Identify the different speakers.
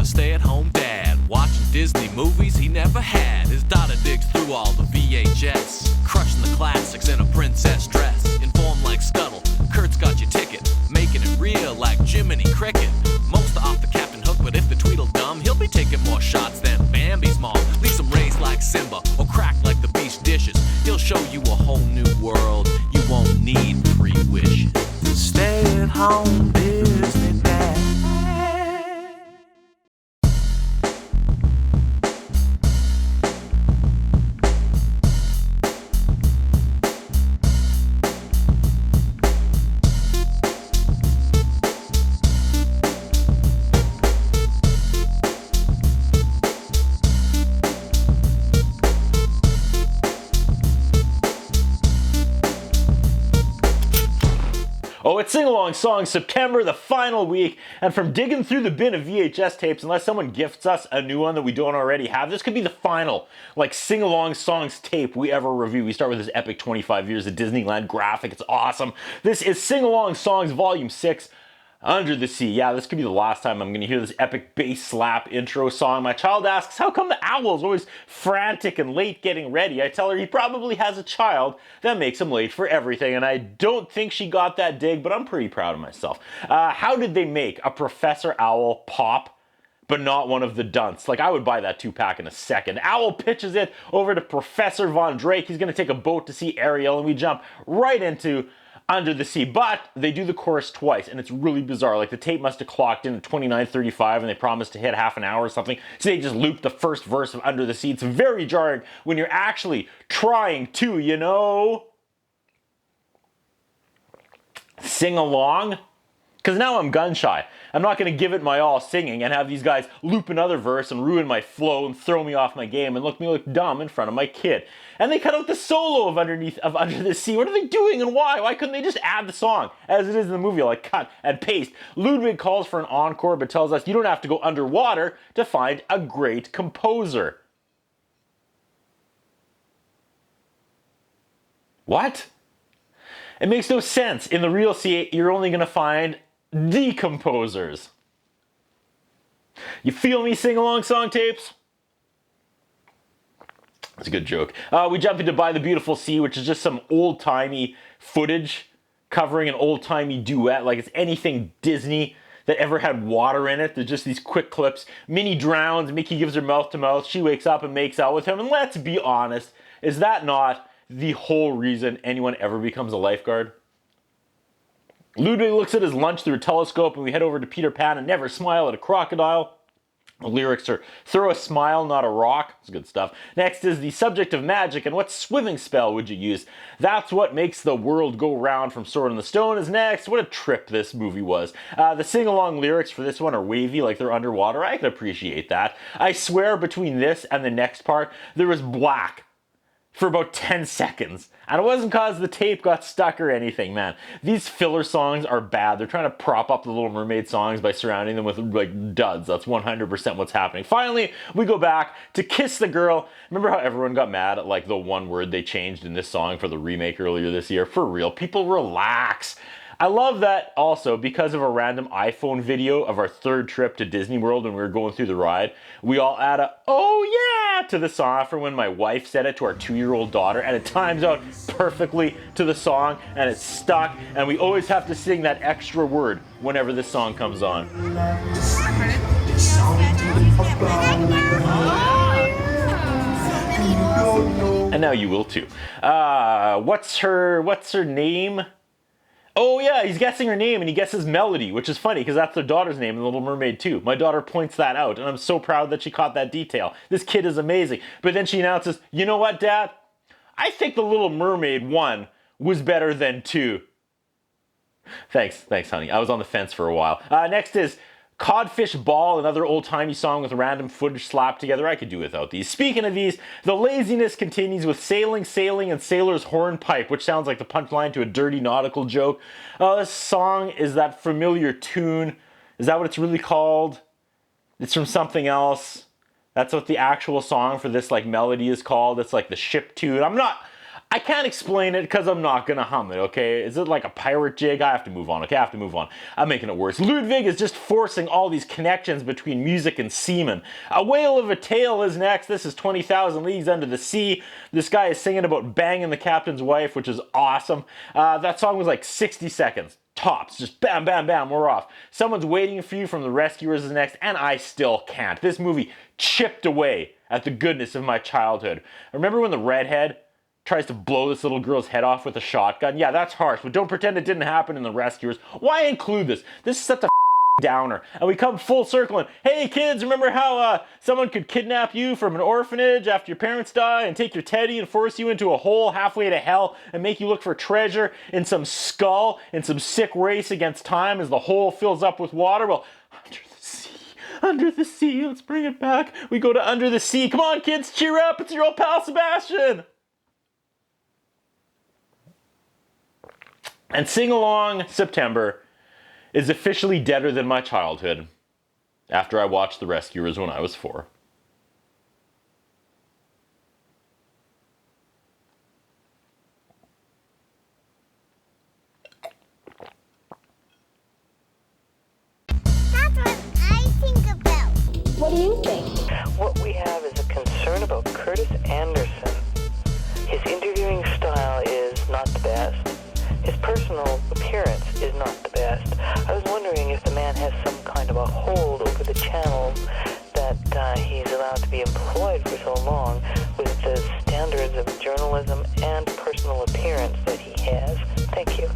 Speaker 1: a stay-at-home dad, watching Disney movies he never had. His daughter digs through all the VHS, crushing the classics in a princess dress. Informed like Scuttle, Kurt's got your ticket, making it real like Jiminy Cricket. Most are off the Captain Hook, but if the Tweedledum, he'll be taking more shots than Bambi's mom. Leaves him raised like Simba, or cracked like the beast dishes. He'll show you a whole new world, you won't need 3 wishes. Stay at home, Disney Dad.
Speaker 2: Oh, it's Sing-Along Song September, the final week, and from digging through the bin of VHS tapes, unless someone gifts us a new one that we don't already have, this could be the final, Sing-Along Songs tape we ever review. We start with this epic 25 years of Disneyland graphic. It's awesome. This is Sing-Along Songs Volume 6, Under the Sea. Yeah, this could be the last time I'm going to hear this epic bass slap intro song. My child asks, how come the owl's always frantic and late getting ready? I tell her he probably has a child that makes him late for everything, and I don't think she got that dig, but I'm pretty proud of myself. How did they make a Professor Owl pop, but not one of the dunts? I would buy that 2-pack in a second. Owl pitches it over to Professor Von Drake. He's going to take a boat to see Ariel, and we jump right into Under the Sea, but they do the chorus twice, and it's really bizarre. The tape must have clocked in at 29:35, and they promised to hit half an hour or something, so they just looped the first verse of Under the Sea. It's very jarring when you're actually trying to, sing along. Because now I'm gun shy. I'm not going to give it my all singing and have these guys loop another verse and ruin my flow and throw me off my game and look dumb in front of my kid. And they cut out the solo of Under the Sea. What are they doing and why? Why couldn't they just add the song as it is in the movie, cut and paste? Ludwig calls for an encore but tells us you don't have to go underwater to find a great composer. What? It makes no sense. In the real sea, you're only going to find the composers. You feel me, sing-along song tapes? That's a good joke. We jump into By the Beautiful Sea, which is just some old-timey footage covering an old-timey duet, like it's anything Disney that ever had water in it. There's just these quick clips. Minnie drowns, Mickey gives her mouth-to-mouth, she wakes up and makes out with him, and let's be honest, is that not the whole reason anyone ever becomes a lifeguard? Ludwig looks at his lunch through a telescope, and we head over to Peter Pan and Never Smile at a Crocodile. The lyrics are, throw a smile, not a rock. It's good stuff. Next is the subject of magic, and what swimming spell would you use? That's what makes the world go round from Sword in the Stone is next. What a trip this movie was. The sing-along lyrics for this one are wavy, like they're underwater. I can appreciate that. I swear between this and the next part, there was black for about 10 seconds. And it wasn't because the tape got stuck or anything, man. These filler songs are bad. They're trying to prop up the Little Mermaid songs by surrounding them with duds. That's 100% what's happening. Finally, we go back to Kiss the Girl. Remember how everyone got mad at the one word they changed in this song for the remake earlier this year? For real, people relax. I love that also because of a random iPhone video of our third trip to Disney World when we were going through the ride. We all add a, oh yeah, to the song for when my wife said it to our 2-year-old daughter, and it times out perfectly to the song, and it's stuck, and we always have to sing that extra word whenever this song comes on. And now you will too. What's her name? Oh yeah, he's guessing her name and he guesses Melody, which is funny because that's their daughter's name in The Little Mermaid too. My daughter points that out and I'm so proud that she caught that detail. This kid is amazing. But then she announces, you know what, Dad? I think The Little Mermaid 1 was better than 2. Thanks, honey. I was on the fence for a while. Next is Codfish Ball, another old-timey song with random footage slapped together. I could do without these. Speaking of these, the laziness continues with Sailing, Sailing, and Sailor's Hornpipe, which sounds like the punchline to a dirty nautical joke. This song is that familiar tune. Is that what it's really called? It's from something else. That's what the actual song for this melody is called. It's like the ship tune. I can't explain it because I'm not gonna hum it, okay? Is it like a pirate jig? I have to move on, okay? I have to move on. I'm making it worse. Ludwig is just forcing all these connections between music and seamen. A Whale of a Tale is next. This is 20,000 Leagues Under the Sea. This guy is singing about banging the captain's wife, which is awesome. That song was like 60 seconds. Tops, just bam, bam, bam, we're off. Someone's Waiting for You from The Rescuers is next, and I still can't. This movie chipped away at the goodness of my childhood. Remember when the redhead tries to blow this little girl's head off with a shotgun? Yeah, that's harsh, but don't pretend it didn't happen in The Rescuers. Why include this? This is such a downer. And we come full circle and, hey kids, remember how someone could kidnap you from an orphanage after your parents die and take your teddy and force you into a hole halfway to hell and make you look for treasure in some skull in some sick race against time as the hole fills up with water? Well, under the sea, let's bring it back. We go to Under the Sea. Come on kids, cheer up, it's your old pal Sebastian. And Sing Along September is officially deader than my childhood after I watched The Rescuers when I was 4.
Speaker 3: That's what I think about.
Speaker 4: What do you think?
Speaker 5: What we have is a concern about Curtis Anderson. His interviewing style is not the best. His personal appearance is not the best. I was wondering if the man has some kind of a hold over the channel that he's allowed to be employed for so long with the standards of journalism and personal appearance that he has. Thank you.